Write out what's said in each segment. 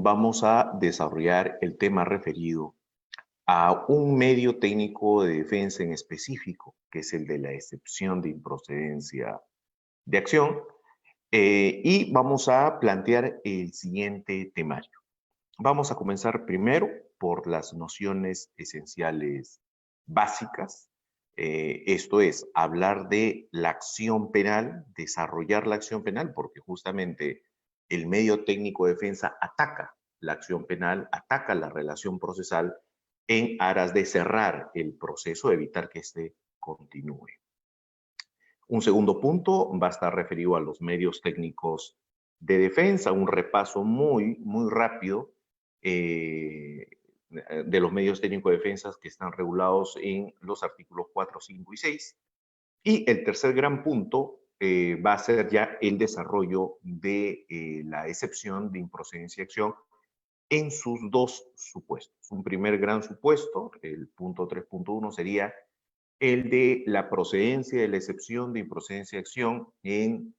vamos a desarrollar el tema referido a un medio técnico de defensa en específico, que es el de la excepción de improcedencia de acción, y vamos a plantear el siguiente temario. Vamos a comenzar primero por las nociones esenciales básicas, esto es, hablar de la acción penal, desarrollar la acción penal, porque justamente el medio técnico de defensa ataca la acción penal, ataca la relación procesal en aras de cerrar el proceso, evitar que éste continúe. Un segundo punto va a estar referido a los medios técnicos de defensa, un repaso muy rápido de los medios técnicos de defensa que están regulados en los artículos 4, 5 y 6. Y el tercer gran punto va a ser ya el desarrollo de la excepción de improcedencia de acción en sus dos supuestos. Un primer gran supuesto, el punto 3.1, sería el de la procedencia de la excepción de improcedencia de acción en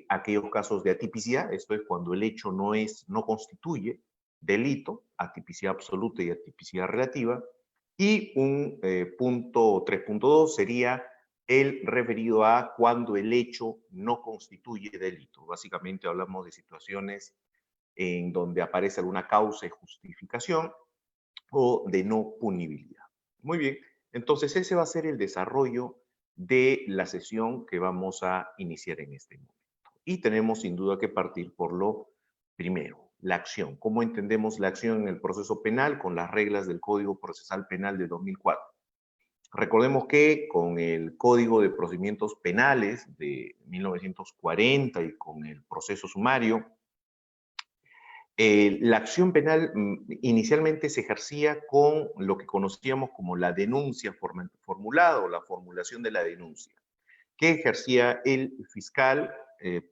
aquellos casos de atipicidad, esto es cuando el hecho no constituye delito, atipicidad absoluta y atipicidad relativa, y un punto 3.2 sería el referido a cuando el hecho no constituye delito. Básicamente hablamos de situaciones en donde aparece alguna causa y justificación o de no punibilidad. Muy bien, entonces ese va a ser el desarrollo de la sesión que vamos a iniciar en este momento. Y tenemos sin duda que partir por lo primero, la acción. ¿Cómo entendemos la acción en el proceso penal con las reglas del Código Procesal Penal de 2004? Recordemos que con el Código de Procedimientos Penales de 1940 y con el proceso sumario, la acción penal inicialmente se ejercía con lo que conocíamos como la denuncia formulada o la formulación de la denuncia, que ejercía el fiscal,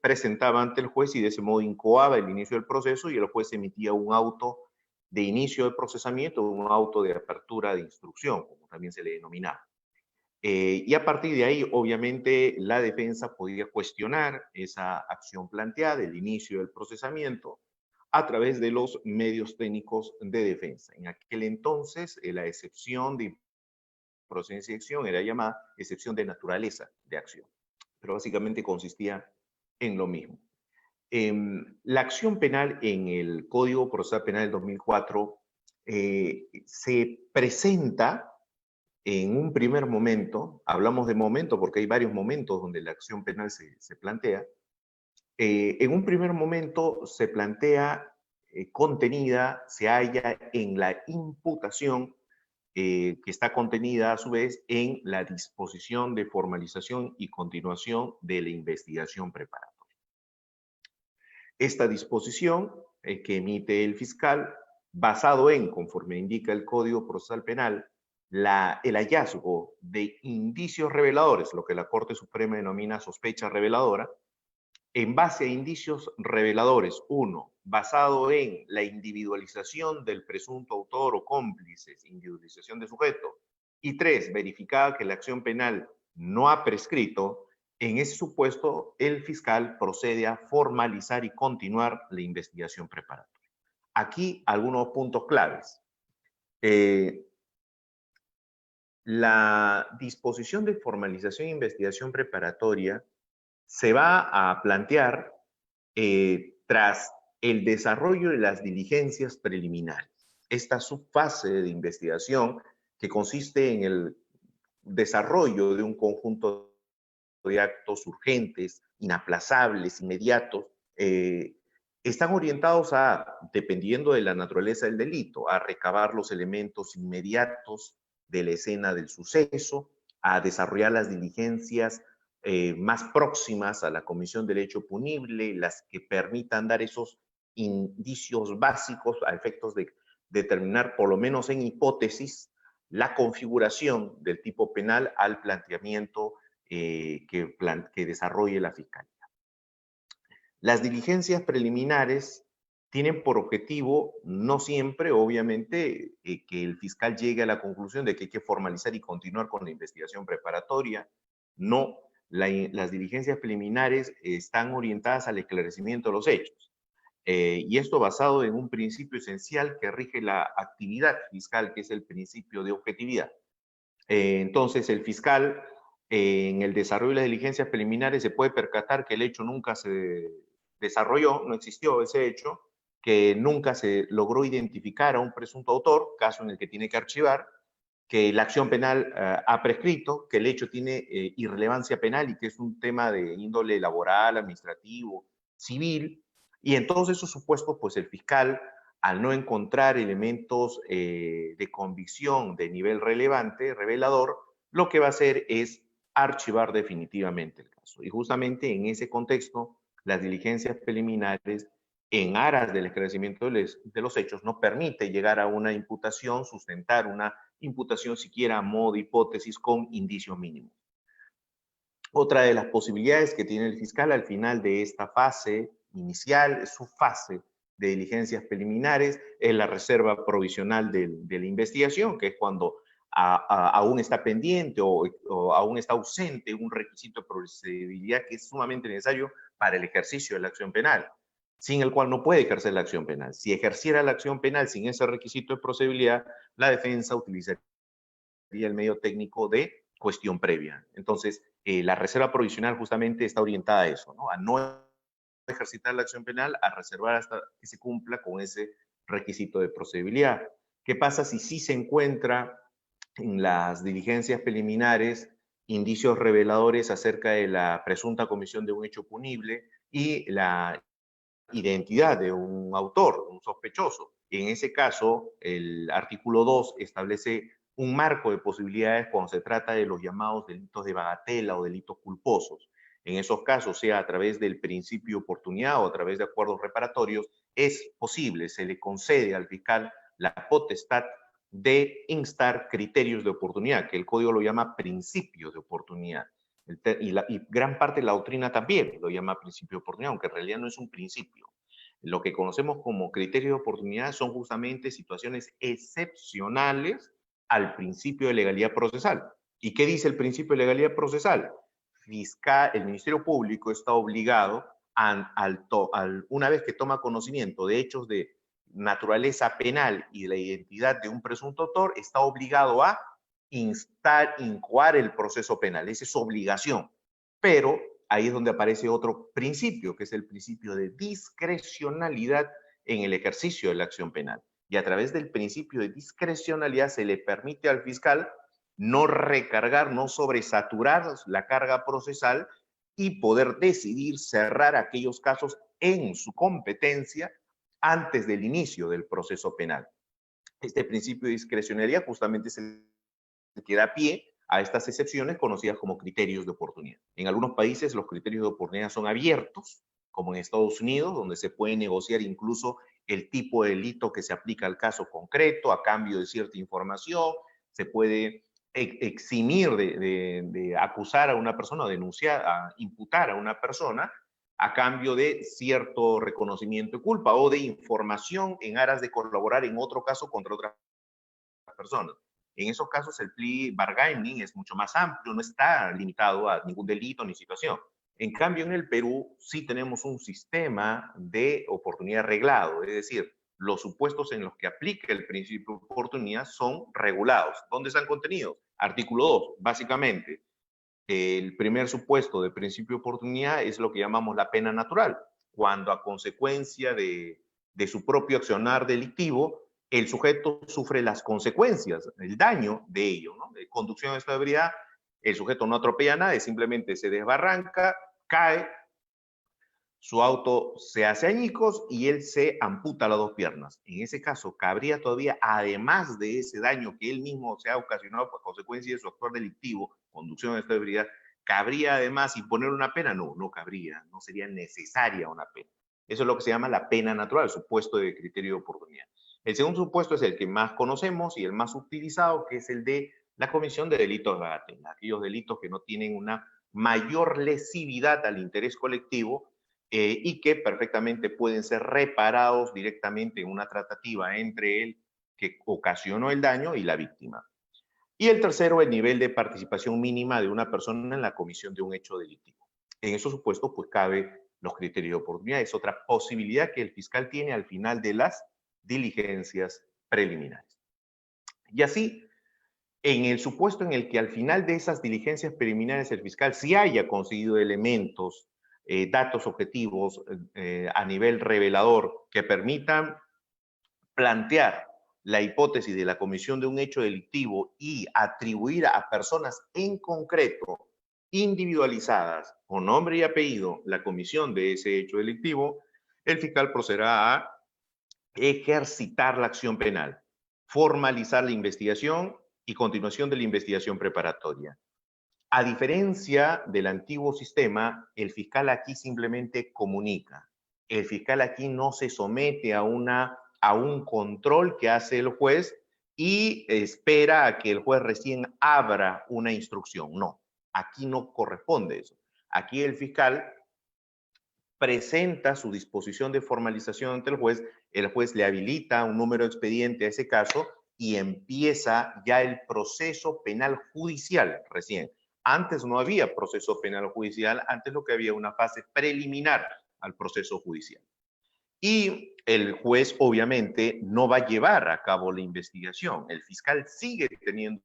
presentaba ante el juez y de ese modo incoaba el inicio del proceso y el juez emitía un auto de inicio de procesamiento, un auto de apertura de instrucción, como también se le denominaba. Y a partir de ahí, obviamente, la defensa podía cuestionar esa acción planteada, el inicio del procesamiento, a través de los medios técnicos de defensa. En aquel entonces, la excepción de procedencia de acción era llamada excepción de naturaleza de acción, pero básicamente consistía en lo mismo. La acción penal en el Código Procesal Penal del 2004 se presenta en un primer momento, hablamos de momento porque hay varios momentos donde la acción penal se plantea, en un primer momento se plantea contenida, se halla en la imputación que está contenida a su vez en la disposición de formalización y continuación de la investigación preparatoria. Esta disposición que emite el fiscal, basado en, conforme indica el Código Procesal Penal, el hallazgo de indicios reveladores, lo que la Corte Suprema denomina sospecha reveladora, en base a indicios reveladores, uno, basado en la individualización del presunto autor o cómplices, individualización de sujeto, y tres, verificada que la acción penal no ha prescrito, en ese supuesto el fiscal procede a formalizar y continuar la investigación preparatoria. Aquí algunos puntos claves. La disposición de formalización e investigación preparatoria se va a plantear tras el desarrollo de las diligencias preliminares. Esta subfase de investigación que consiste en el desarrollo de un conjunto de actos urgentes, inaplazables, inmediatos, están orientados a, dependiendo de la naturaleza del delito, a recabar los elementos inmediatos de la escena del suceso, a desarrollar las diligencias más próximas a la comisión del hecho punible, las que permitan dar esos indicios básicos a efectos de determinar, por lo menos en hipótesis, la configuración del tipo penal al planteamiento que desarrolle la Fiscalía. Las diligencias preliminares tienen por objetivo, no siempre, obviamente, que el fiscal llegue a la conclusión de que hay que formalizar y continuar con la investigación preparatoria. No, las diligencias preliminares están orientadas al esclarecimiento de los hechos. Y esto basado en un principio esencial que rige la actividad fiscal, que es el principio de objetividad. Entonces, el fiscal, en el desarrollo de las diligencias preliminares, se puede percatar que el hecho nunca se desarrolló, no existió ese hecho, que nunca se logró identificar a un presunto autor, caso en el que tiene que archivar, que la acción penal ha prescrito, que el hecho tiene irrelevancia penal y que es un tema de índole laboral, administrativo, civil, y en todos esos supuestos, pues el fiscal, al no encontrar elementos de convicción de nivel relevante, revelador, lo que va a hacer es archivar definitivamente el caso. Y justamente en ese contexto, las diligencias preliminares en aras del esclarecimiento de los hechos no permite llegar a una imputación, sustentar una imputación siquiera a modo de hipótesis con indicios mínimos. Otra de las posibilidades que tiene el fiscal al final de esta fase inicial, su fase de diligencias preliminares, es la reserva provisional de la investigación, que es cuando aún está pendiente o aún está ausente un requisito de procedibilidad que es sumamente necesario para el ejercicio de la acción penal, sin el cual no puede ejercer la acción penal. Si ejerciera la acción penal sin ese requisito de procedibilidad, la defensa utilizaría el medio técnico de cuestión previa. Entonces, la reserva provisional justamente está orientada a eso, ¿no? A no ejercitar la acción penal, a reservar hasta que se cumpla con ese requisito de procedibilidad. ¿Qué pasa si sí se encuentra en las diligencias preliminares indicios reveladores acerca de la presunta comisión de un hecho punible y la identidad de un autor, un sospechoso? En ese caso, el artículo 2 establece un marco de posibilidades cuando se trata de los llamados delitos de bagatela o delitos culposos. En esos casos, sea a través del principio de oportunidad o a través de acuerdos reparatorios, es posible, se le concede al fiscal la potestad de instar criterios de oportunidad, que el código lo llama principios de oportunidad. Y gran parte de la doctrina también lo llama principio de oportunidad, aunque en realidad no es un principio. Lo que conocemos como criterios de oportunidad son justamente situaciones excepcionales al principio de legalidad procesal. ¿Y qué dice el principio de legalidad procesal? El Ministerio Público está obligado, una vez que toma conocimiento de hechos de naturaleza penal y de la identidad de un presunto autor, está obligado a incoar el proceso penal. Esa es su obligación. Pero ahí es donde aparece otro principio, que es el principio de discrecionalidad en el ejercicio de la acción penal. Y a través del principio de discrecionalidad se le permite al fiscal no recargar, no sobresaturar la carga procesal y poder decidir cerrar aquellos casos en su competencia antes del inicio del proceso penal. Este principio de discrecionalidad justamente es el que da pie a estas excepciones conocidas como criterios de oportunidad. En algunos países los criterios de oportunidad son abiertos, como en Estados Unidos, donde se puede negociar incluso el tipo de delito que se aplica al caso concreto a cambio de cierta información, se puede eximir de acusar a una persona, denunciar, a imputar a una persona a cambio de cierto reconocimiento de culpa o de información en aras de colaborar en otro caso contra otra persona. En esos casos el plea bargaining es mucho más amplio, no está limitado a ningún delito ni situación. En cambio, en el Perú sí tenemos un sistema de oportunidad reglado, es decir, los supuestos en los que aplica el principio de oportunidad son regulados. ¿Dónde están contenidos? Artículo 2, básicamente. El primer supuesto de principio de oportunidad es lo que llamamos la pena natural, cuando a consecuencia de su propio accionar delictivo, el sujeto sufre las consecuencias, el daño de ello, ¿no? De conducción de esta ebriedad, el sujeto no atropella a nadie, simplemente se desbarranca, cae, su auto se hace añicos y él se amputa las dos piernas. En ese caso, cabría todavía, además de ese daño que él mismo se ha ocasionado por consecuencia de su actuar delictivo, conducción de esta ebriedad, ¿cabría además imponer una pena? No, no cabría, no sería necesaria una pena. Eso es lo que se llama la pena natural, el supuesto de criterio de oportunidad. El segundo supuesto es el que más conocemos y el más utilizado, que es el de la comisión de delitos de bagatela, aquellos delitos que no tienen una mayor lesividad al interés colectivo y que perfectamente pueden ser reparados directamente en una tratativa entre el que ocasionó el daño y la víctima. Y el tercero, el nivel de participación mínima de una persona en la comisión de un hecho delictivo. En esos supuestos, pues cabe los criterios de oportunidad. Es otra posibilidad que el fiscal tiene al final de las diligencias preliminares. Y así, en el supuesto en el que al final de esas diligencias preliminares el fiscal sí haya conseguido elementos, datos objetivos a nivel revelador que permitan plantear la hipótesis de la comisión de un hecho delictivo y atribuir a personas en concreto, individualizadas, con nombre y apellido, la comisión de ese hecho delictivo, el fiscal procederá a ejercitar la acción penal, formalizar la investigación y continuación de la investigación preparatoria. A diferencia del antiguo sistema, el fiscal aquí simplemente comunica. El fiscal aquí no se somete a un control que hace el juez y espera a que el juez recién abra una instrucción. No, aquí no corresponde eso. Aquí el fiscal presenta su disposición de formalización ante el juez le habilita un número de expediente a ese caso y empieza ya el proceso penal judicial recién. Antes no había proceso penal judicial, antes lo que había una fase preliminar al proceso judicial. Y el juez obviamente no va a llevar a cabo la investigación. El fiscal sigue teniendo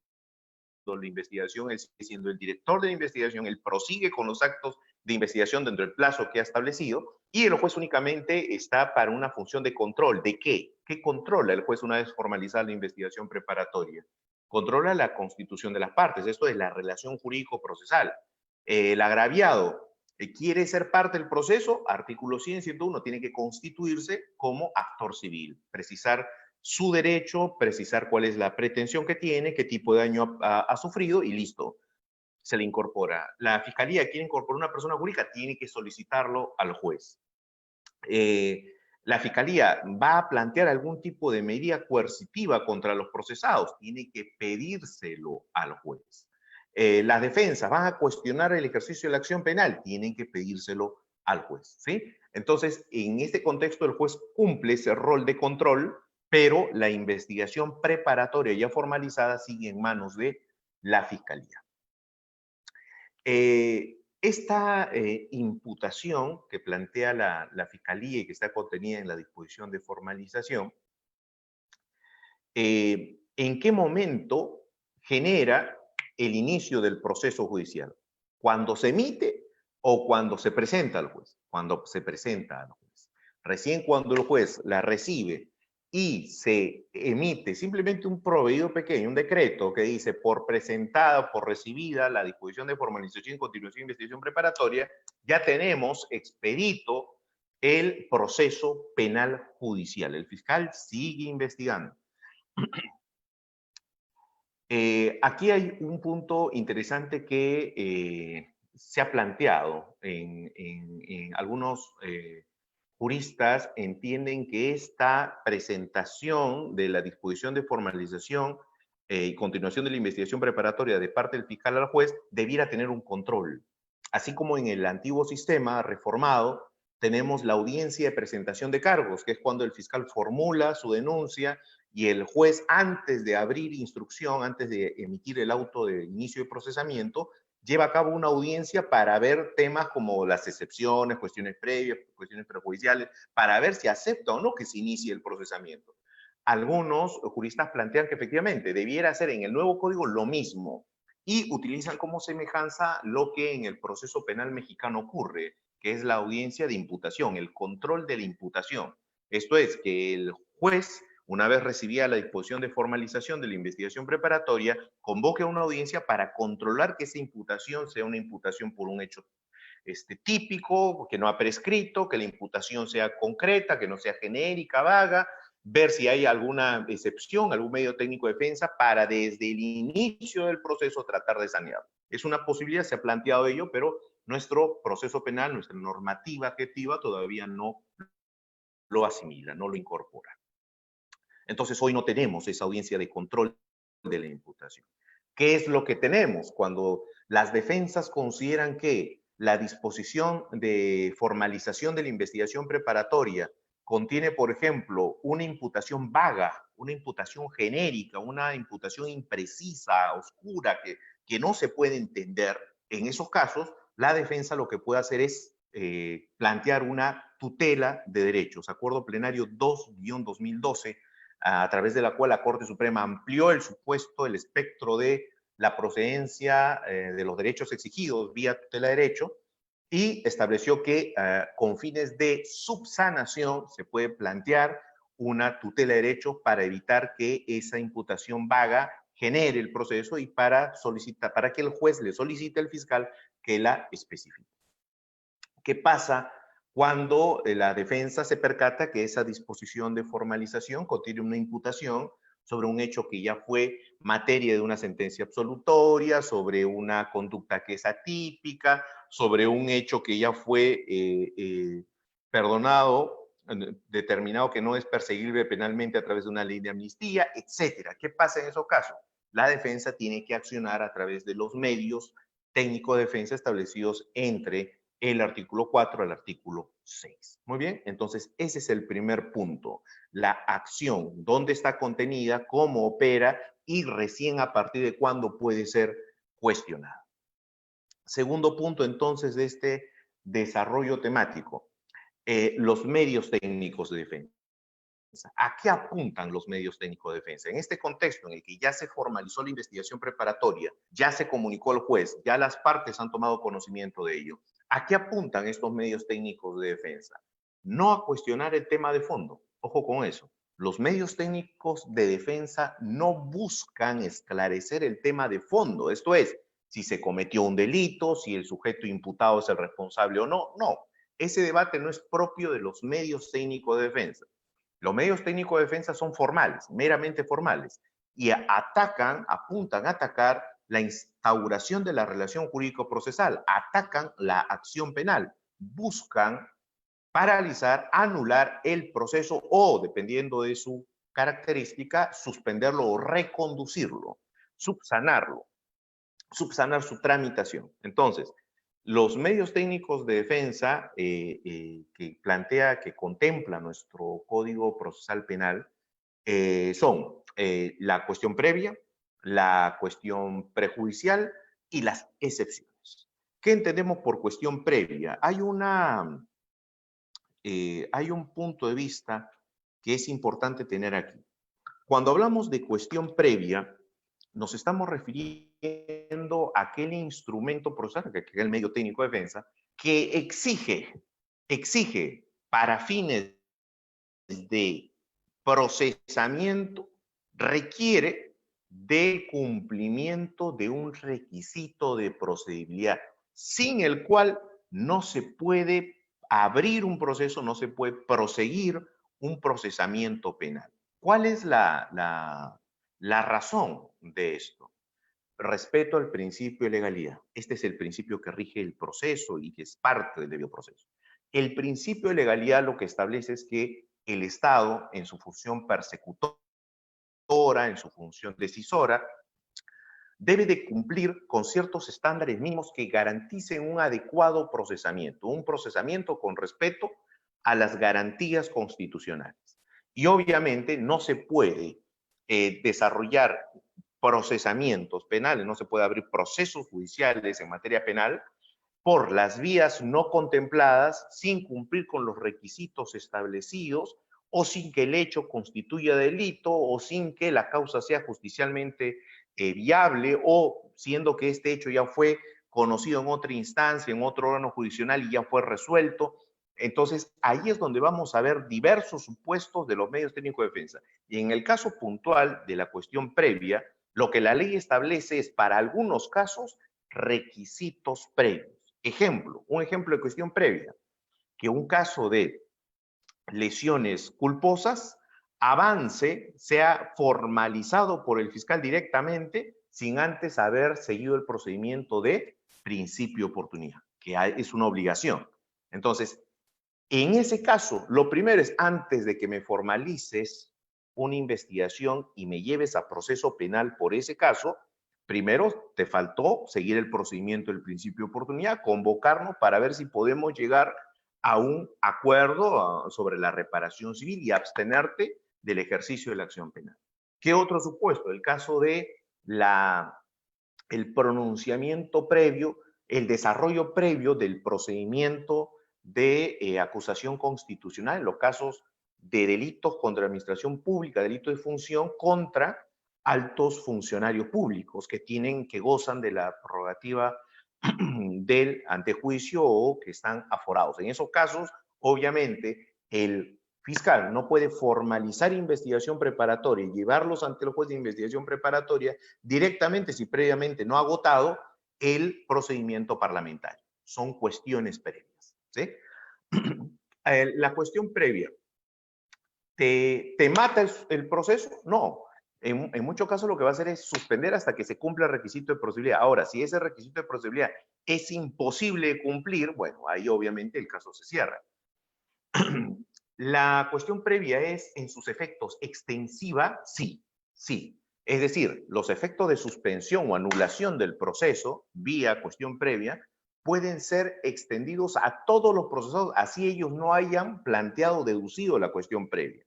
la investigación, él sigue siendo el director de la investigación, él prosigue con los actos de investigación dentro del plazo que ha establecido y el juez únicamente está para una función de control. ¿De qué? ¿Qué controla el juez una vez formalizada la investigación preparatoria? Controla la constitución de las partes, esto es la relación jurídico-procesal. El agraviado quiere ser parte del proceso, artículo 100, 101, tiene que constituirse como actor civil, precisar su derecho, precisar cuál es la pretensión que tiene, qué tipo de daño ha sufrido y listo, se le incorpora. La fiscalía quiere incorporar una persona jurídica, tiene que solicitarlo al juez. La fiscalía va a plantear algún tipo de medida coercitiva contra los procesados, tiene que pedírselo al juez. Las defensas van a cuestionar el ejercicio de la acción penal, tienen que pedírselo al juez, ¿sí? Entonces, en este contexto, el juez cumple ese rol de control, pero la investigación preparatoria ya formalizada sigue en manos de la fiscalía. Esta imputación que plantea la fiscalía y que está contenida en la disposición de formalización, ¿en qué momento genera el inicio del proceso judicial? ¿Cuando se emite o cuando se presenta al juez? Cuando se presenta al juez. Recién cuando el juez la recibe y se emite simplemente un proveído pequeño, un decreto que dice por presentada, por recibida la disposición de formalización, continuación de investigación preparatoria, ya tenemos expedito el proceso penal judicial. El fiscal sigue investigando. Aquí hay un punto interesante que se ha planteado en algunos juristas entienden que esta presentación de la disposición de formalización y continuación de la investigación preparatoria de parte del fiscal al juez debiera tener un control. Así como en el antiguo sistema reformado tenemos la audiencia de presentación de cargos, que es cuando el fiscal formula su denuncia y el juez, antes de abrir instrucción, antes de emitir el auto de inicio de procesamiento, lleva a cabo una audiencia para ver temas como las excepciones, cuestiones previas, cuestiones perjudiciales, para ver si acepta o no que se inicie el procesamiento. Algunos juristas plantean que efectivamente debiera ser en el nuevo código lo mismo y utilizan como semejanza lo que en el proceso penal mexicano ocurre, que es la audiencia de imputación, el control de la imputación. Esto es que el juez, una vez recibida la disposición de formalización de la investigación preparatoria, convoque a una audiencia para controlar que esa imputación sea una imputación por un hecho típico, que no ha prescrito, que la imputación sea concreta, que no sea genérica, vaga, ver si hay alguna excepción, algún medio técnico de defensa para desde el inicio del proceso tratar de sanearlo. Es una posibilidad, se ha planteado ello, pero nuestro proceso penal, nuestra normativa adjetiva todavía no lo asimila, no lo incorpora. Entonces hoy no tenemos esa audiencia de control de la imputación. ¿Qué es lo que tenemos cuando las defensas consideran que la disposición de formalización de la investigación preparatoria contiene, por ejemplo, una imputación vaga, una imputación genérica, una imputación imprecisa, oscura, que no se puede entender? En esos casos, la defensa lo que puede hacer es plantear una tutela de derechos, Acuerdo Plenario 2-2012, a través de la cual la Corte Suprema amplió el supuesto, el espectro de la procedencia de los derechos exigidos vía tutela de derecho y estableció que con fines de subsanación se puede plantear una tutela de derecho para evitar que esa imputación vaga genere el proceso y para que el juez le solicite al fiscal que la especifique. ¿Qué pasa cuando la defensa se percata que esa disposición de formalización contiene una imputación sobre un hecho que ya fue materia de una sentencia absolutoria, sobre una conducta que es atípica, sobre un hecho que ya fue perdonado, determinado que no es perseguible penalmente a través de una ley de amnistía, etcétera? ¿Qué pasa en esos casos? La defensa tiene que accionar a través de los medios técnicos de defensa establecidos entre el artículo 4 al artículo 6. Muy bien, entonces ese es el primer punto, la acción, dónde está contenida, cómo opera y recién a partir de cuándo puede ser cuestionada. Segundo punto entonces de este desarrollo temático, los medios técnicos de defensa. ¿A qué apuntan los medios técnicos de defensa? En este contexto en el que ya se formalizó la investigación preparatoria, ya se comunicó al juez, ya las partes han tomado conocimiento de ello. ¿A qué apuntan estos medios técnicos de defensa? No a cuestionar el tema de fondo. Ojo con eso. Los medios técnicos de defensa no buscan esclarecer el tema de fondo. Esto es, si se cometió un delito, si el sujeto imputado es el responsable o no. No, ese debate no es propio de los medios técnicos de defensa. Los medios técnicos de defensa son formales, meramente formales, y apuntan a atacar la instauración de la relación jurídico-procesal, atacan la acción penal, buscan paralizar, anular el proceso o, dependiendo de su característica, suspenderlo o reconducirlo, subsanarlo, subsanar su tramitación. Entonces, los medios técnicos de defensa que contempla nuestro Código Procesal Penal son la cuestión previa, la cuestión prejudicial y las excepciones. ¿Qué entendemos por cuestión previa? Hay un punto de vista que es importante tener aquí. Cuando hablamos de cuestión previa, nos estamos refiriendo a aquel instrumento procesal, que es el medio técnico de defensa, que exige para fines de procesamiento, requiere de cumplimiento de un requisito de procedibilidad, sin el cual no se puede abrir un proceso, no se puede proseguir un procesamiento penal. ¿Cuál es la razón de esto? Respeto al principio de legalidad. Este es el principio que rige el proceso y que es parte del debido proceso. El principio de legalidad lo que establece es que el Estado, en su función persecutora, en su función decisora, debe de cumplir con ciertos estándares mínimos que garanticen un adecuado procesamiento, un procesamiento con respeto a las garantías constitucionales. Y obviamente no se puede desarrollar procesamientos penales, no se puede abrir procesos judiciales en materia penal por las vías no contempladas sin cumplir con los requisitos establecidos o sin que el hecho constituya delito o sin que la causa sea justicialmente viable o siendo que este hecho ya fue conocido en otra instancia, en otro órgano judicial y ya fue resuelto. Entonces, ahí es donde vamos a ver diversos supuestos de los medios técnicos de defensa. Y en el caso puntual de la cuestión previa, lo que la ley establece es, para algunos casos, requisitos previos. Un ejemplo de cuestión previa, que un caso de lesiones culposas avance, sea formalizado por el fiscal directamente sin antes haber seguido el procedimiento de principio de oportunidad, que es una obligación. Entonces, en ese caso, lo primero es, antes de que me formalices una investigación y me lleves a proceso penal por ese caso, primero te faltó seguir el procedimiento del principio de oportunidad, convocarnos para ver si podemos llegar a un acuerdo sobre la reparación civil y abstenerte del ejercicio de la acción penal. ¿Qué otro supuesto? El caso de el pronunciamiento previo, el desarrollo previo del procedimiento de acusación constitucional en los casos de delitos contra la administración pública, delitos de función contra altos funcionarios públicos que gozan de la prerrogativa del antejuicio o que están aforados. En esos casos, obviamente, el fiscal no puede formalizar investigación preparatoria y llevarlos ante los jueces de investigación preparatoria directamente si previamente no ha agotado el procedimiento parlamentario. Son cuestiones previas, ¿sí? La cuestión previa, ¿te mata el proceso? No. En muchos casos lo que va a hacer es suspender hasta que se cumpla el requisito de procedibilidad. Ahora, si ese requisito de procedibilidad es imposible de cumplir, bueno, ahí obviamente el caso se cierra. La cuestión previa es, en sus efectos, extensiva, sí, sí. Es decir, los efectos de suspensión o anulación del proceso, vía cuestión previa, pueden ser extendidos a todos los procesados, así ellos no hayan planteado o deducido la cuestión previa.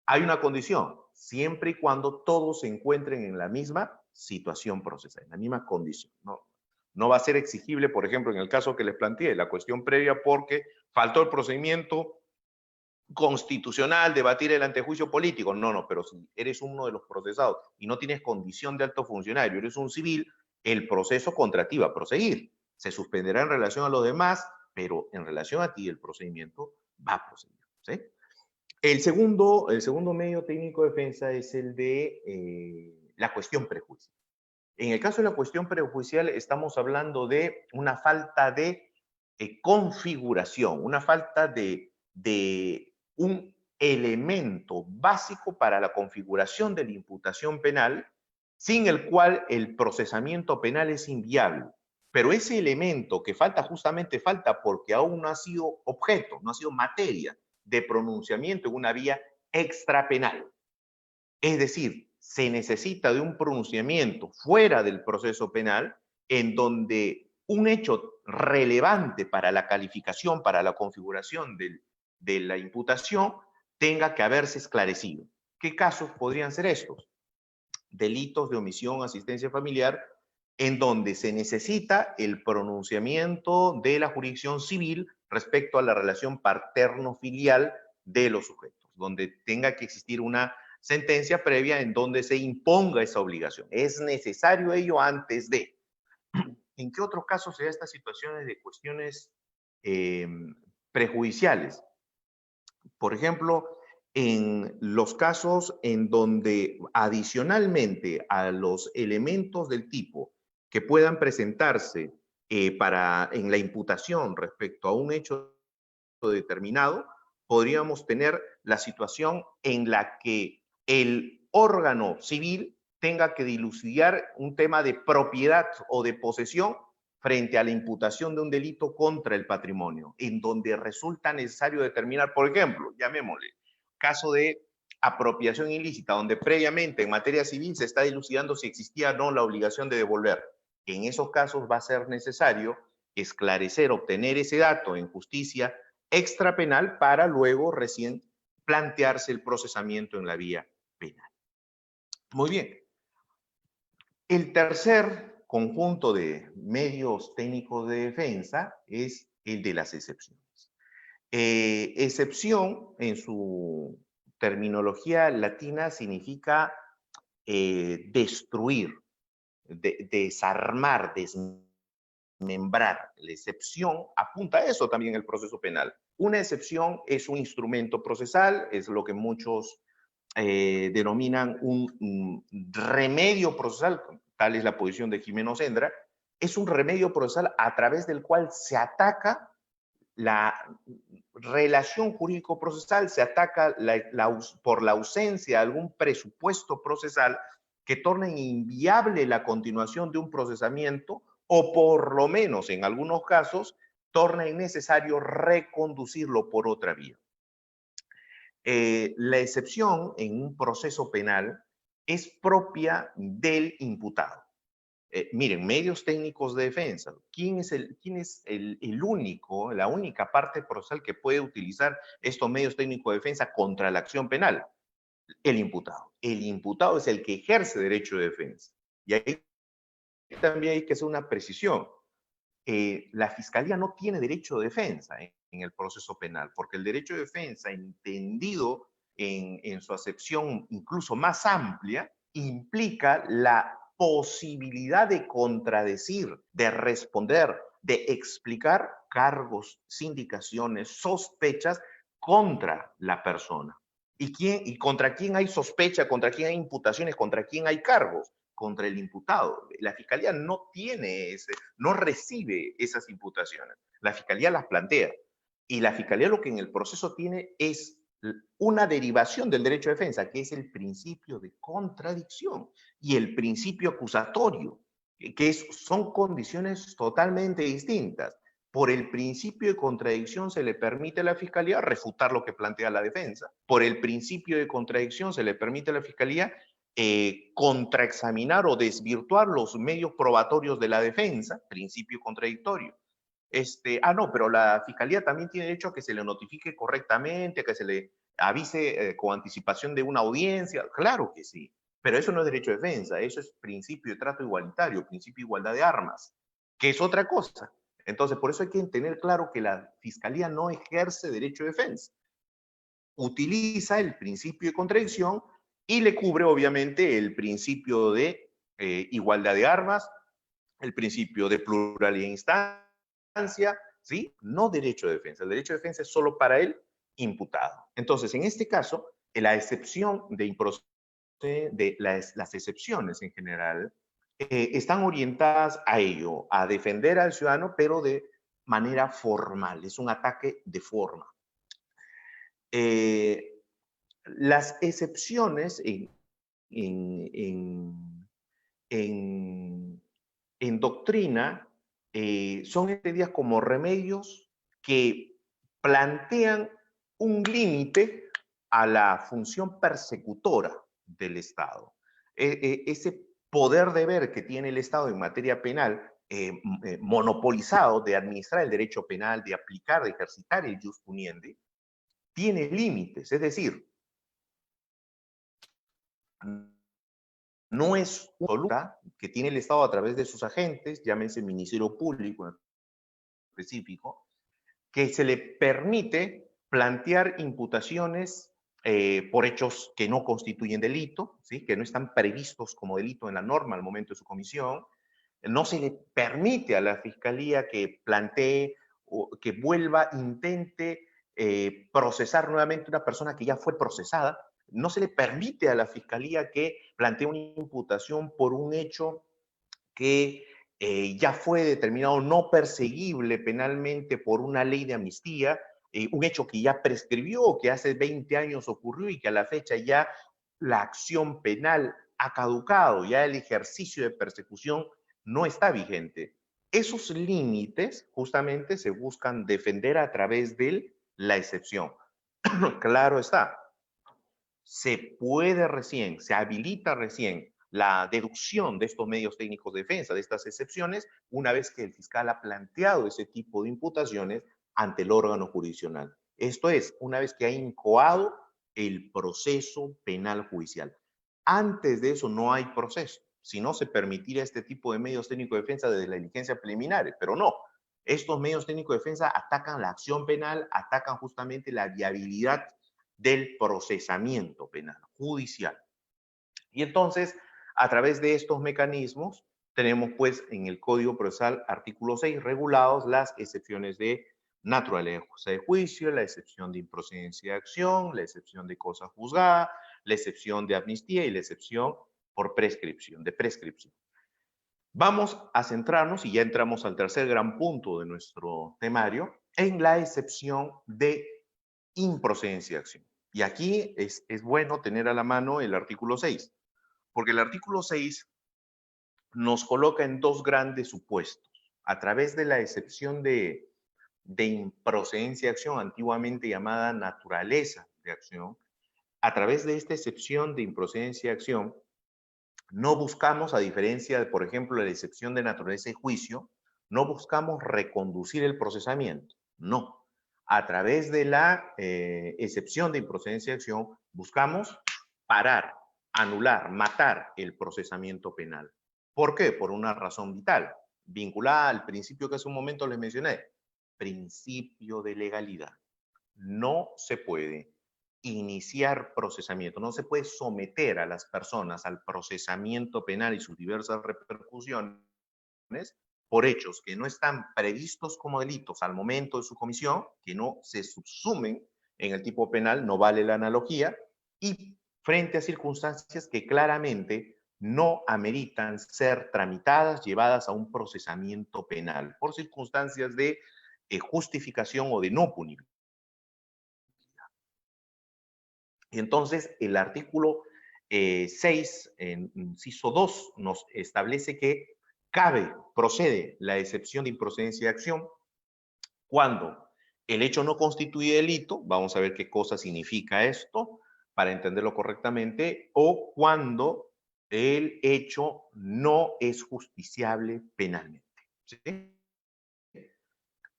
Hay una condición, siempre y cuando todos se encuentren en la misma situación procesal, en la misma condición. No va a ser exigible, por ejemplo, en el caso que les planteé, la cuestión previa porque faltó el procedimiento constitucional, debatir el antejuicio político. No, pero si eres uno de los procesados y no tienes condición de alto funcionario, eres un civil, el proceso contra ti va a proseguir. Se suspenderá en relación a los demás, pero en relación a ti el procedimiento va a proseguir, ¿sí? El segundo medio técnico de defensa es el de la cuestión prejuicial. En el caso de la cuestión prejuicial estamos hablando de una falta de configuración, una falta de un elemento básico para la configuración de la imputación penal, sin el cual el procesamiento penal es inviable. Pero ese elemento que falta justamente falta porque aún no ha sido objeto, no ha sido materia de pronunciamiento en una vía extrapenal. Es decir, se necesita de un pronunciamiento fuera del proceso penal en donde un hecho relevante para la calificación, para la configuración de la imputación, tenga que haberse esclarecido. ¿Qué casos podrían ser estos? Delitos de omisión, asistencia familiar, en donde se necesita el pronunciamiento de la jurisdicción civil respecto a la relación paterno-filial de los sujetos, donde tenga que existir una sentencia previa en donde se imponga esa obligación. Es necesario ello antes de. ¿En qué otros casos se da estas situaciones de cuestiones prejudiciales? Por ejemplo, en los casos en donde adicionalmente a los elementos del tipo que puedan presentarse en la imputación respecto a un hecho determinado, podríamos tener la situación en la que el órgano civil tenga que dilucidar un tema de propiedad o de posesión frente a la imputación de un delito contra el patrimonio, en donde resulta necesario determinar, por ejemplo, llamémosle, caso de apropiación ilícita, donde previamente en materia civil se está dilucidando si existía o no la obligación de devolver. En esos casos va a ser necesario esclarecer, obtener ese dato en justicia extrapenal para luego recién plantearse el procesamiento en la vía penal. Muy bien. El tercer conjunto de medios técnicos de defensa es el de las excepciones. Excepción, en su terminología latina, significa destruir, desarmar, desmembrar. La excepción apunta a eso también en el proceso penal. Una excepción es un instrumento procesal, es lo que muchos denominan un remedio procesal, tal es la posición de Jimeno Sendra, es un remedio procesal a través del cual se ataca la relación jurídico-procesal, se ataca por la ausencia de algún presupuesto procesal que torne inviable la continuación de un procesamiento o por lo menos en algunos casos torna innecesario reconducirlo por otra vía. La excepción en un proceso penal es propia del imputado. Miren, medios técnicos de defensa. ¿Quién es el único, la única parte procesal que puede utilizar estos medios técnicos de defensa contra la acción penal? El imputado. El imputado es el que ejerce derecho de defensa. Y ahí también hay que hacer una precisión. La fiscalía no tiene derecho de defensa. en el proceso penal, porque el derecho de defensa, entendido en su acepción incluso más amplia, implica la posibilidad de contradecir, de responder, de explicar cargos, sindicaciones, sospechas contra la persona. ¿Y contra quién hay sospecha, contra quién hay imputaciones, contra quién hay cargos? Contra el imputado. La fiscalía no tiene no recibe esas imputaciones. La fiscalía las plantea. Y la fiscalía lo que en el proceso tiene es una derivación del derecho de defensa, que es el principio de contradicción y el principio acusatorio, son condiciones totalmente distintas. Por el principio de contradicción se le permite a la fiscalía refutar lo que plantea la defensa. Por el principio de contradicción se le permite a la fiscalía contraexaminar o desvirtuar los medios probatorios de la defensa, principio contradictorio. No, pero la fiscalía también tiene derecho a que se le notifique correctamente, a que se le avise con anticipación de una audiencia. Claro que sí, pero eso no es derecho de defensa, eso es principio de trato igualitario, principio de igualdad de armas, que es otra cosa. Entonces, por eso hay que tener claro que la fiscalía no ejerce derecho de defensa. Utiliza el principio de contradicción y le cubre, obviamente, el principio de igualdad de armas, el principio de pluralidad de instancia, ¿sí? No derecho de defensa. El derecho de defensa es solo para el imputado. Entonces, en este caso, la excepción las excepciones en general están orientadas a ello, a defender al ciudadano, pero de manera formal. Es un ataque de forma. Las excepciones en, en, en doctrina son entendidas como remedios que plantean un límite a la función persecutora del Estado. Ese poder deber que tiene el Estado en materia penal, monopolizado de administrar el derecho penal, de aplicar, de ejercitar el jus puniendi, tiene límites. Es decir, no es absoluta que tiene el Estado a través de sus agentes, llámense Ministerio Público en específico, que se le permite plantear imputaciones por hechos que no constituyen delito, ¿sí? Que no están previstos como delito en la norma al momento de su comisión. No se le permite a la Fiscalía que plantee o que vuelva, intente procesar nuevamente una persona que ya fue procesada. No se le permite a la Fiscalía que plantee una imputación por un hecho que ya fue determinado no perseguible penalmente por una ley de amnistía, un hecho que ya prescribió, que hace 20 años ocurrió y que a la fecha ya la acción penal ha caducado, ya el ejercicio de persecución no está vigente. Esos límites justamente se buscan defender a través de la excepción. Claro está, se puede recién, se habilita recién la deducción de estos medios técnicos de defensa, de estas excepciones, una vez que el fiscal ha planteado ese tipo de imputaciones ante el órgano jurisdiccional. Esto es, una vez que ha incoado el proceso penal judicial. Antes de eso no hay proceso, si no se permitiría este tipo de medios técnicos de defensa desde la diligencia preliminar, pero no. Estos medios técnicos de defensa atacan la acción penal, atacan justamente la viabilidad del procesamiento penal judicial. Y entonces, a través de estos mecanismos, tenemos pues en el Código Procesal, artículo 6, regulados las excepciones de naturaleza de juicio, la excepción de improcedencia de acción, la excepción de cosa juzgada, la excepción de amnistía y la excepción por prescripción, de prescripción. Vamos a centrarnos, y ya entramos al tercer gran punto de nuestro temario, en la excepción de improcedencia de acción. Y aquí es bueno tener a la mano el artículo 6, porque el artículo 6 nos coloca en dos grandes supuestos. A través de la excepción de improcedencia de acción, antiguamente llamada naturaleza de acción, a través de esta excepción de improcedencia de acción, no buscamos, a diferencia de, por ejemplo, la excepción de naturaleza de juicio, no buscamos reconducir el procesamiento. No. A través de la excepción de improcedencia de acción, buscamos parar, anular, matar el procesamiento penal. ¿Por qué? Por una razón vital, vinculada al principio que hace un momento les mencioné. principio de legalidad. No se puede iniciar procesamiento, no se puede someter a las personas al procesamiento penal y sus diversas repercusiones por hechos que no están previstos como delitos al momento de su comisión, que no se subsumen en el tipo penal, no vale la analogía, y frente a circunstancias que claramente no ameritan ser tramitadas, llevadas a un procesamiento penal, por circunstancias de justificación o de no punibilidad. Y entonces el artículo 6, en inciso 2, nos establece que procede la excepción de improcedencia de acción cuando el hecho no constituye delito, vamos a ver qué cosa significa esto para entenderlo correctamente, o cuando el hecho no es justiciable penalmente. ¿Sí?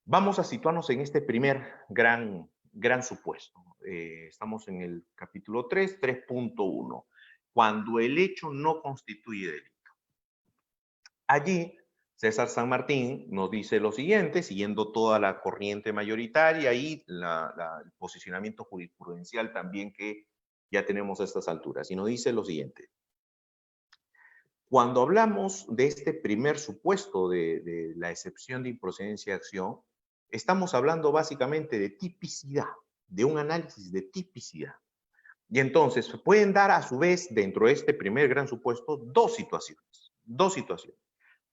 Vamos a situarnos en este primer gran supuesto. Estamos en el capítulo 3, 3.1. Cuando el hecho no constituye delito. Allí, César San Martín nos dice lo siguiente, siguiendo toda la corriente mayoritaria y el posicionamiento jurisprudencial también que ya tenemos a estas alturas. Y nos dice lo siguiente. Cuando hablamos de este primer supuesto de la excepción de improcedencia de acción, estamos hablando básicamente de tipicidad, de un análisis de tipicidad. Y entonces se pueden dar a su vez, dentro de este primer gran supuesto, dos situaciones.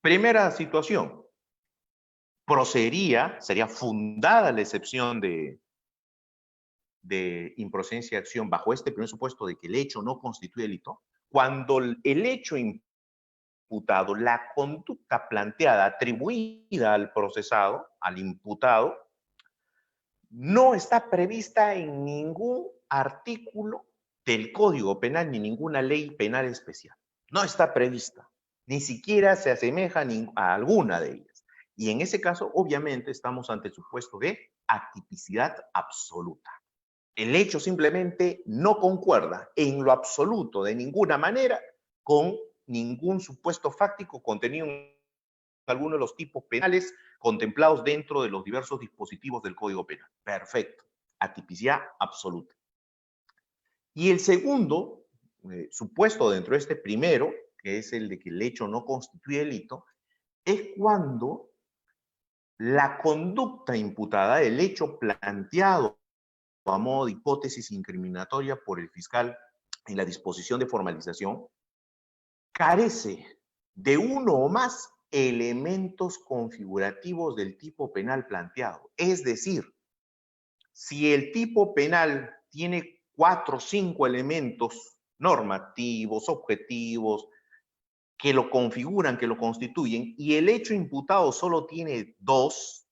Primera situación, sería fundada la excepción de improcedencia de acción bajo este primer supuesto de que el hecho no constituye delito, cuando el hecho imputado, la conducta planteada, atribuida al procesado, al imputado, no está prevista en ningún artículo del Código Penal ni ninguna ley penal especial. No está prevista. Ni siquiera se asemeja a alguna de ellas. Y en ese caso, obviamente, estamos ante el supuesto de atipicidad absoluta. El hecho simplemente no concuerda en lo absoluto, de ninguna manera, con ningún supuesto fáctico contenido en alguno de los tipos penales contemplados dentro de los diversos dispositivos del Código Penal. Perfecto. Atipicidad absoluta. Y el segundo supuesto dentro de este primero, que es el de que el hecho no constituye delito, es cuando la conducta imputada, el hecho planteado a modo de hipótesis incriminatoria por el fiscal en la disposición de formalización, carece de uno o más elementos configurativos del tipo penal planteado. Es decir, si el tipo penal tiene 4 o 5 elementos normativos, objetivos, que lo configuran, que lo constituyen, y el hecho imputado solo tiene 2,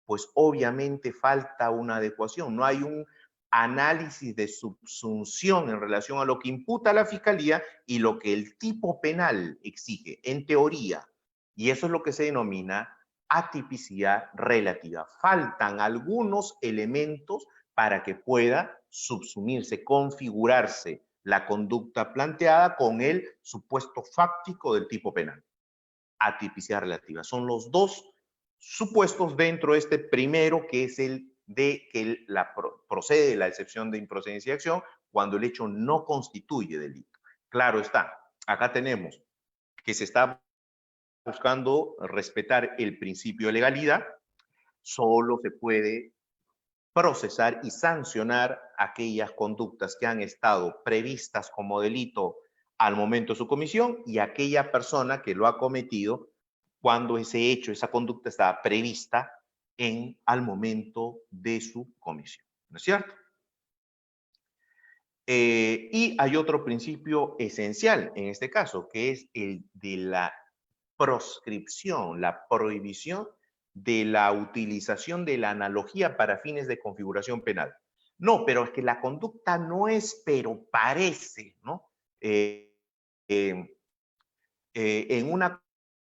pues obviamente falta una adecuación. No hay un análisis de subsunción en relación a lo que imputa la fiscalía y lo que el tipo penal exige, en teoría. Y eso es lo que se denomina atipicidad relativa. Faltan algunos elementos para que pueda subsumirse, configurarse la conducta planteada con el supuesto fáctico del tipo penal. Atipicidad relativa. Son los dos supuestos dentro de este primero, que es el de que procede la excepción de improcedencia de acción cuando el hecho no constituye delito. Claro está, acá tenemos que se está buscando respetar el principio de legalidad, solo se puede procesar y sancionar aquellas conductas que han estado previstas como delito al momento de su comisión y aquella persona que lo ha cometido cuando ese hecho, esa conducta estaba prevista al momento de su comisión. ¿No es cierto? Y hay otro principio esencial en este caso, que es el de la proscripción, la prohibición de la utilización de la analogía para fines de configuración penal. No, pero es que la conducta no es, pero parece, ¿no? En una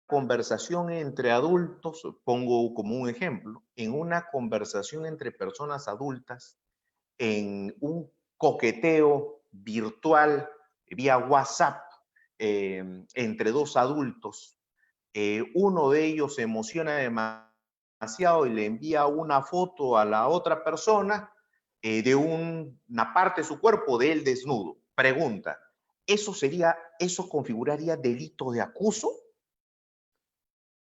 conversación entre adultos, pongo como un ejemplo, en una conversación entre personas adultas, en un coqueteo virtual vía WhatsApp entre dos adultos, uno de ellos se emociona demasiado y le envía una foto a la otra persona de una parte de su cuerpo de él desnudo. Pregunta, ¿eso configuraría delito de acuso?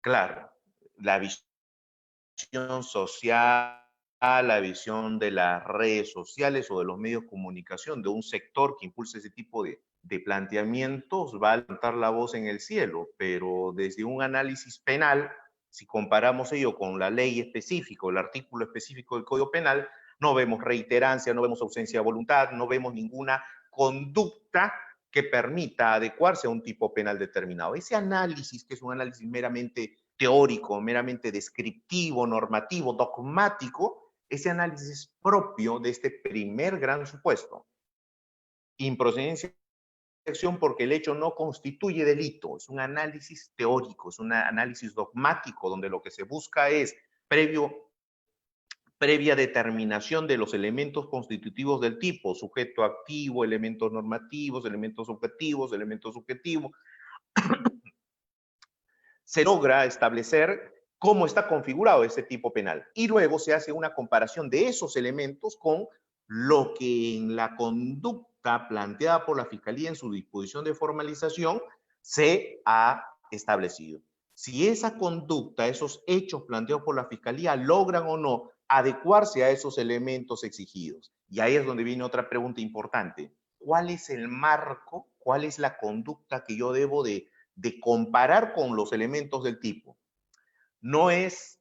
Claro, la visión social, la visión de las redes sociales o de los medios de comunicación de un sector que impulsa ese tipo de planteamientos va a levantar la voz en el cielo, pero desde un análisis penal, si comparamos ello con la ley específica, el artículo específico del Código Penal, no vemos reiterancia, no vemos ausencia de voluntad, no vemos ninguna conducta que permita adecuarse a un tipo penal determinado. Ese análisis, que es un análisis meramente teórico, meramente descriptivo, normativo, dogmático, ese análisis es propio de este primer gran supuesto. Improcedencia de acción porque el hecho no constituye delito, es un análisis teórico, es un análisis dogmático donde lo que se busca es previa determinación de los elementos constitutivos del tipo, sujeto activo, elementos normativos, elementos objetivos, elementos subjetivos, se logra establecer cómo está configurado ese tipo penal. Y luego se hace una comparación de esos elementos con lo que en la conducta planteada por la Fiscalía en su disposición de formalización se ha establecido. Si esa conducta, esos hechos planteados por la Fiscalía logran o no adecuarse a esos elementos exigidos. Y ahí es donde viene otra pregunta importante. ¿Cuál es el marco? ¿Cuál es la conducta que yo debo de comparar con los elementos del tipo? No es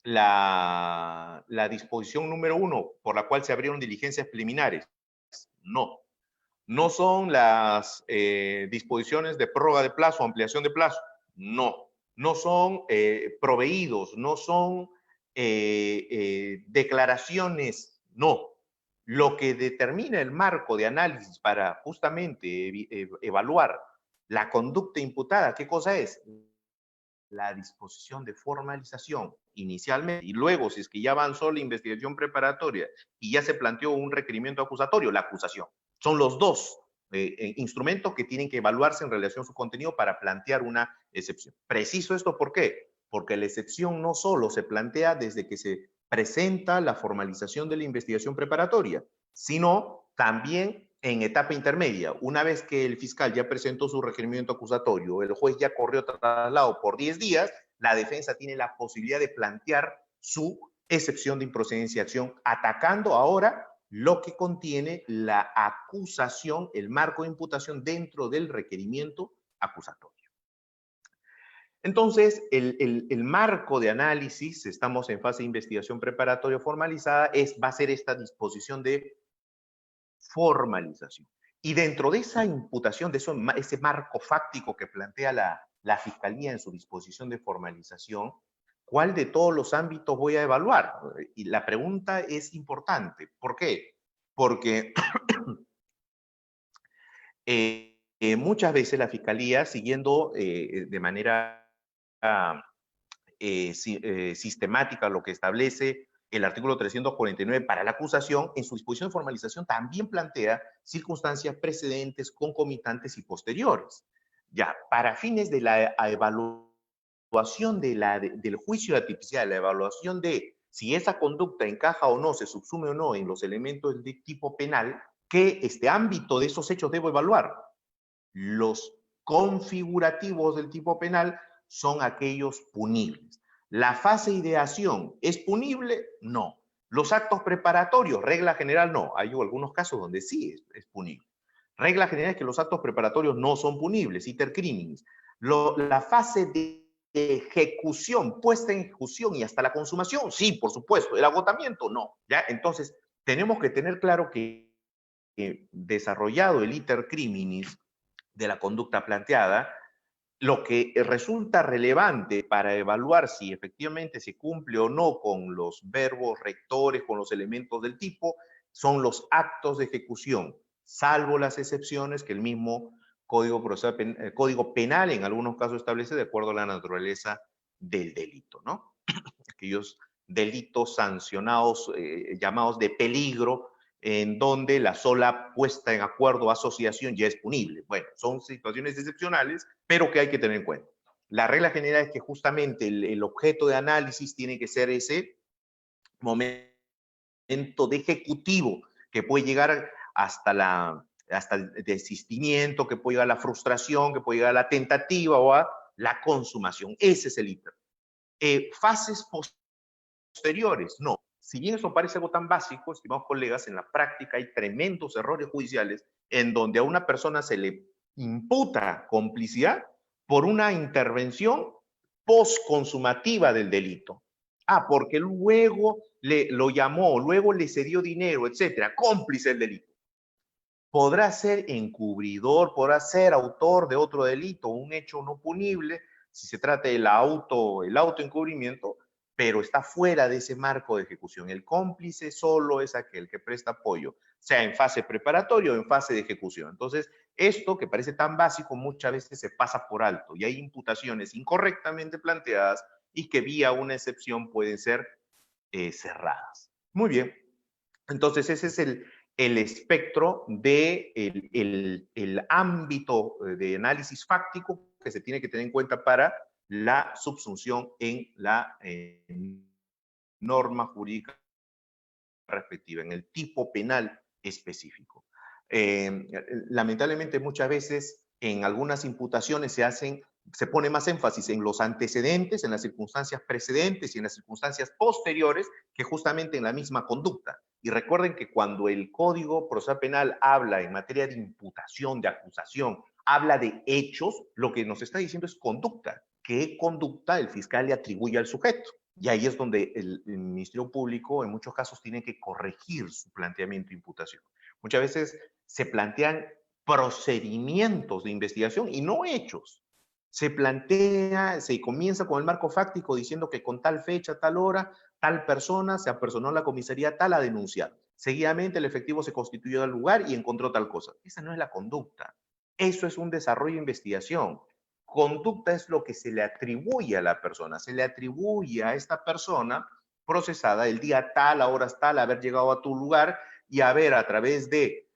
la disposición número 1 por la cual se abrieron diligencias preliminares. No. No son las disposiciones de prórroga de plazo, ampliación de plazo. No. No son proveídos, no son declaraciones. No. Lo que determina el marco de análisis para justamente evaluar la conducta imputada, ¿qué cosa es? La disposición de formalización inicialmente y luego, si es que ya avanzó la investigación preparatoria y ya se planteó un requerimiento acusatorio, la acusación. Son los dos instrumentos que tienen que evaluarse en relación a su contenido para plantear una excepción. Preciso esto, ¿por qué? Porque la excepción no solo se plantea desde que se presenta la formalización de la investigación preparatoria, sino también en etapa intermedia. Una vez que el fiscal ya presentó su requerimiento acusatorio, el juez ya corrió traslado por 10 días, la defensa tiene la posibilidad de plantear su excepción de improcedencia de acción, atacando ahora lo que contiene la acusación, el marco de imputación dentro del requerimiento acusatorio. Entonces, el marco de análisis, estamos en fase de investigación preparatoria formalizada, va a ser esta disposición de formalización. Y dentro de esa imputación, de ese marco fáctico que plantea la Fiscalía en su disposición de formalización, ¿cuál de todos los ámbitos voy a evaluar? Y la pregunta es importante. ¿Por qué? Porque muchas veces la Fiscalía, siguiendo de manera sistemática lo que establece el artículo 349 para la acusación, en su disposición de formalización también plantea circunstancias precedentes, concomitantes y posteriores. Ya, para fines de la evaluación del juicio de tipicidad, la evaluación de si esa conducta encaja o no, se subsume o no en los elementos de tipo penal, ¿qué ámbito de esos hechos debo evaluar? Los configurativos del tipo penal son aquellos punibles. ¿La fase de ideación es punible? No. Los actos preparatorios, regla general, no. Hay algunos casos donde sí es punible. Regla general es que los actos preparatorios no son punibles, iter criminis. La fase de ejecución, puesta en ejecución y hasta la consumación, sí, por supuesto. El agotamiento, no. ¿Ya? Entonces, tenemos que tener claro que desarrollado el iter criminis de la conducta planteada, lo que resulta relevante para evaluar si efectivamente se cumple o no con los verbos rectores, con los elementos del tipo, son los actos de ejecución, salvo las excepciones que el mismo Código Penal en algunos casos establece de acuerdo a la naturaleza del delito, ¿no? Aquellos delitos sancionados, llamados de peligro, en donde la sola puesta en acuerdo o asociación ya es punible. Bueno, son situaciones excepcionales, pero que hay que tener en cuenta. La regla general es que justamente el objeto de análisis tiene que ser ese momento de ejecutivo que puede llegar hasta el desistimiento, que puede llegar a la frustración, que puede llegar a la tentativa o a la consumación. Ese es el ítem. Fases posteriores, no. Si bien eso parece algo tan básico, estimados colegas, en la práctica hay tremendos errores judiciales en donde a una persona se le imputa complicidad por una intervención postconsumativa del delito. Ah, porque luego lo llamó, luego le cedió dinero, etcétera, cómplice del delito. Podrá ser encubridor, podrá ser autor de otro delito, un hecho no punible, si se trata del autoencubrimiento, pero está fuera de ese marco de ejecución. El cómplice solo es aquel que presta apoyo, sea en fase preparatoria o en fase de ejecución. Entonces, esto que parece tan básico muchas veces se pasa por alto y hay imputaciones incorrectamente planteadas y que vía una excepción pueden ser cerradas. Muy bien. Entonces, ese es el espectro de el ámbito de análisis fáctico que se tiene que tener en cuenta para la subsunción en la norma jurídica respectiva, en el tipo penal específico. Lamentablemente, muchas veces en algunas imputaciones se pone más énfasis en los antecedentes, en las circunstancias precedentes y en las circunstancias posteriores que justamente en la misma conducta. Y recuerden que cuando el Código Procesal Penal habla en materia de imputación, de acusación, habla de hechos, lo que nos está diciendo es conducta. ¿Qué conducta el fiscal le atribuye al sujeto? Y ahí es donde el Ministerio Público en muchos casos tiene que corregir su planteamiento de imputación. Muchas veces se plantean procedimientos de investigación y no hechos. Se comienza con el marco fáctico diciendo que con tal fecha, tal hora, tal persona se apersonó a la comisaría tal a denunciar. Seguidamente el efectivo se constituyó al lugar y encontró tal cosa. Esa no es la conducta. Eso es un desarrollo de investigación. Conducta es lo que se le atribuye a la persona. Se le atribuye a esta persona procesada el día tal, a horas tal, haber llegado a tu lugar y haber a través de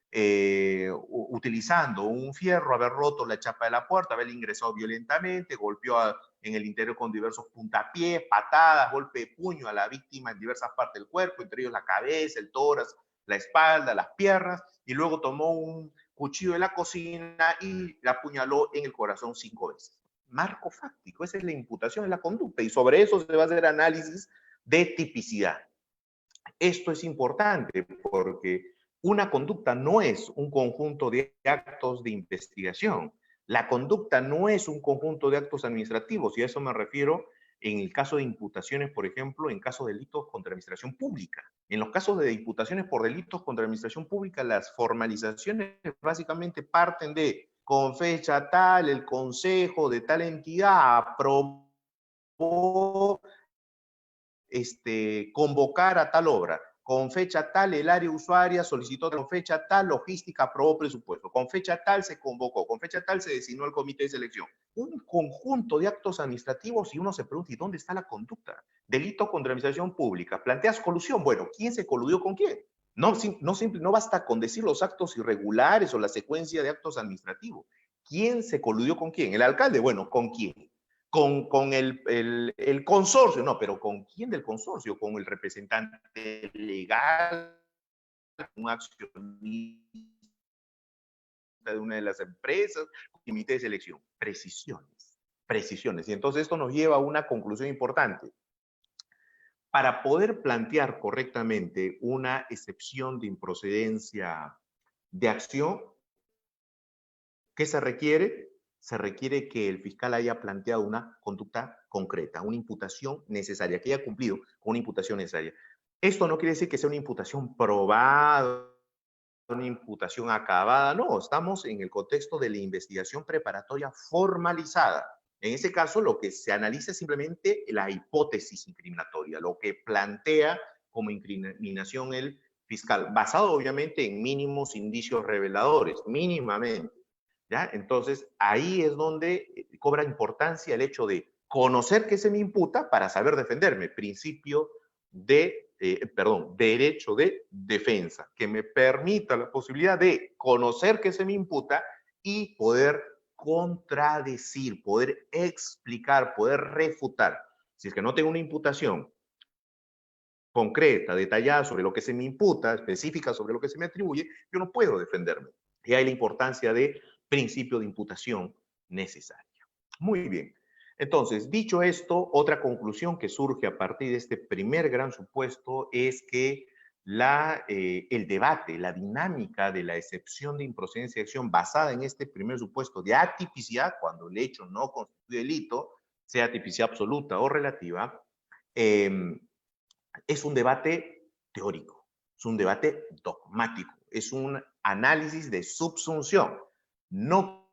utilizando un fierro, haber roto la chapa de la puerta, haber ingresado violentamente, golpeó en el interior con diversos puntapiés, patadas, golpe de puño a la víctima en diversas partes del cuerpo, entre ellos la cabeza, el tórax, la espalda, las piernas, y luego tomó un cuchillo de la cocina y la apuñaló en el corazón 5 veces. Marco fáctico, esa es la imputación, es la conducta, y sobre eso se va a hacer análisis de tipicidad. Esto es importante porque una conducta no es un conjunto de actos de investigación. La conducta no es un conjunto de actos administrativos, y a eso me refiero en el caso de imputaciones, por ejemplo, en casos de delitos contra la administración pública. En los casos de imputaciones por delitos contra la administración pública, las formalizaciones básicamente parten de, con fecha tal, el consejo de tal entidad aprobó convocar a tal obra. Con fecha tal, el área usuaria solicitó, con fecha tal, logística aprobó presupuesto. Con fecha tal se convocó, con fecha tal se designó el comité de selección. Un conjunto de actos administrativos y uno se pregunta, ¿y dónde está la conducta? Delito contra la administración pública. ¿Planteas colusión? Bueno, ¿quién se coludió con quién? No basta con decir los actos irregulares o la secuencia de actos administrativos. ¿Quién se coludió con quién? ¿El alcalde? Bueno, ¿con quién? Con el consorcio, no, pero ¿con quién del consorcio? Con el representante legal, un accionista de una de las empresas, comité de selección. Precisiones, precisiones. Y entonces esto nos lleva a una conclusión importante. Para poder plantear correctamente una excepción de improcedencia de acción, ¿qué se requiere? Se requiere que el fiscal haya planteado una conducta concreta, una imputación necesaria, que haya cumplido con una imputación necesaria. Esto no quiere decir que sea una imputación probada, una imputación acabada, no, estamos en el contexto de la investigación preparatoria formalizada. En ese caso, lo que se analiza es simplemente la hipótesis incriminatoria, lo que plantea como incriminación el fiscal, basado obviamente en mínimos indicios reveladores, mínimamente. ¿Ya? Entonces, ahí es donde cobra importancia el hecho de conocer qué se me imputa para saber defenderme. Principio derecho de defensa, que me permita la posibilidad de conocer qué se me imputa y poder contradecir, poder explicar, poder refutar. Si es que no tengo una imputación concreta, detallada sobre lo que se me imputa, específica sobre lo que se me atribuye, yo no puedo defenderme. Y hay la importancia de principio de imputación necesaria. Muy bien. Entonces, dicho esto, otra conclusión que surge a partir de este primer gran supuesto es que el debate, la dinámica de la excepción de improcedencia de acción basada en este primer supuesto de atipicidad, cuando el hecho no constituye delito, sea atipicidad absoluta o relativa, es un debate teórico, es un debate dogmático, es un análisis de subsunción. No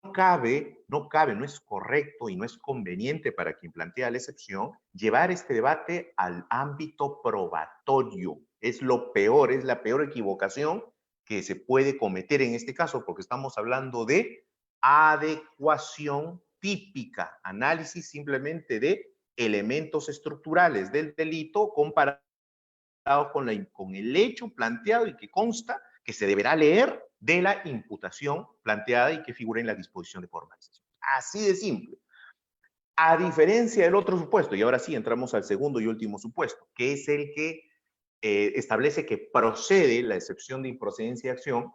es correcto y no es conveniente para quien plantea la excepción llevar este debate al ámbito probatorio. Es lo peor, es la peor equivocación que se puede cometer en este caso, porque estamos hablando de adecuación típica, análisis simplemente de elementos estructurales del delito comparados con el hecho planteado y que consta que se deberá leer de la imputación planteada y que figura en la disposición de formalización. Así de simple. A diferencia del otro supuesto, y ahora sí entramos al segundo y último supuesto, que es el que establece que procede la excepción de improcedencia de acción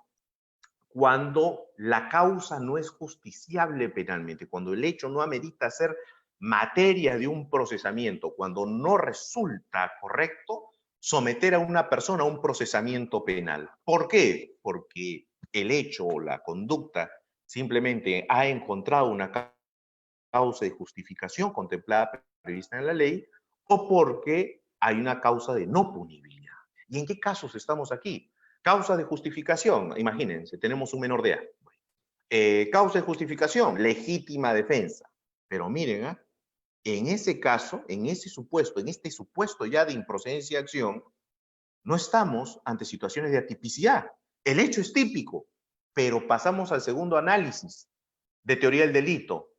cuando la causa no es justiciable penalmente, cuando el hecho no amerita ser materia de un procesamiento, cuando no resulta correcto someter a una persona a un procesamiento penal. ¿Por qué? Porque el hecho o la conducta simplemente ha encontrado una causa de justificación contemplada, prevista en la ley, o porque hay una causa de no punibilidad. ¿Y en qué casos estamos aquí? Causa de justificación, imagínense, tenemos un menor de edad. Causa de justificación, legítima defensa. Pero miren, en ese caso, en este supuesto ya de improcedencia de acción, no estamos ante situaciones de atipicidad. El hecho es típico, pero pasamos al segundo análisis de teoría del delito.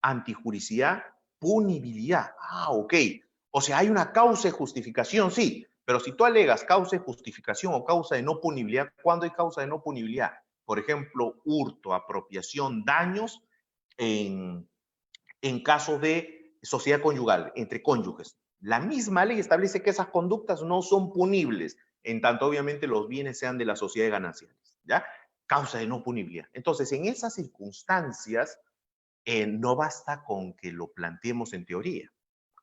Antijuricidad, punibilidad. Ok. O sea, hay una causa de justificación, sí, pero si tú alegas causa de justificación o causa de no punibilidad, ¿cuándo hay causa de no punibilidad? Por ejemplo, hurto, apropiación, daños en casos de sociedad conyugal, entre cónyuges. La misma ley establece que esas conductas no son punibles, en tanto obviamente los bienes sean de la sociedad gananciales, ¿ya? Causa de no punibilidad. Entonces, en esas circunstancias, no basta con que lo planteemos en teoría,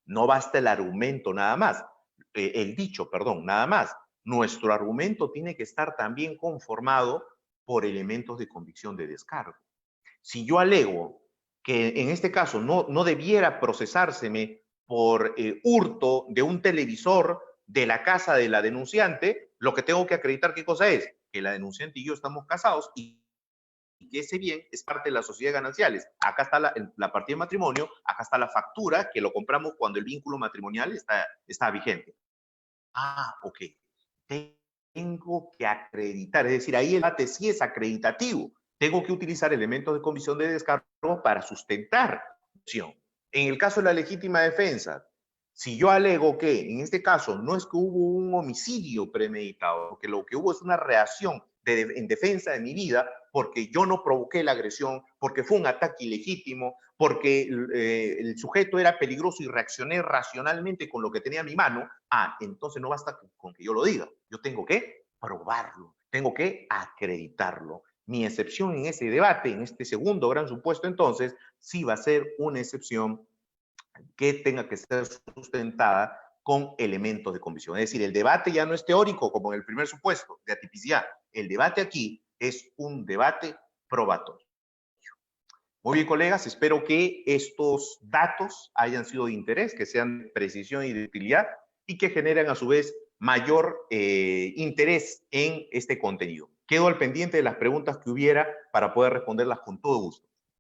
no basta el argumento nada más, el dicho, perdón, nada más. Nuestro argumento tiene que estar también conformado por elementos de convicción de descargo. Si yo alego que en este caso no debiera procesárseme por hurto de un televisor de la casa de la denunciante, lo que tengo que acreditar, ¿qué cosa es? Que la denunciante y yo estamos casados y que ese bien es parte de las sociedades gananciales. Acá está la partida de matrimonio, acá está la factura que lo compramos cuando el vínculo matrimonial está vigente. Ok. Tengo que acreditar, es decir, ahí el debate sí es acreditativo. Tengo que utilizar elementos de convicción de descargo para sustentar la acción. En el caso de la legítima defensa, si yo alego que en este caso no es que hubo un homicidio premeditado, que lo que hubo es una reacción en defensa de mi vida, porque yo no provoqué la agresión, porque fue un ataque ilegítimo, porque el sujeto era peligroso y reaccioné racionalmente con lo que tenía en mi mano, entonces no basta con que yo lo diga, yo tengo que probarlo, tengo que acreditarlo. Mi excepción en ese debate, en este segundo gran supuesto, entonces, sí va a ser una excepción que tenga que ser sustentada con elementos de convicción. Es decir, el debate ya no es teórico como en el primer supuesto de atipicidad. El debate aquí es un debate probatorio. Muy bien, colegas, espero que estos datos hayan sido de interés, que sean de precisión y de utilidad y que generen a su vez mayor interés en este contenido. Quedo al pendiente de las preguntas que hubiera para poder responderlas con todo gusto.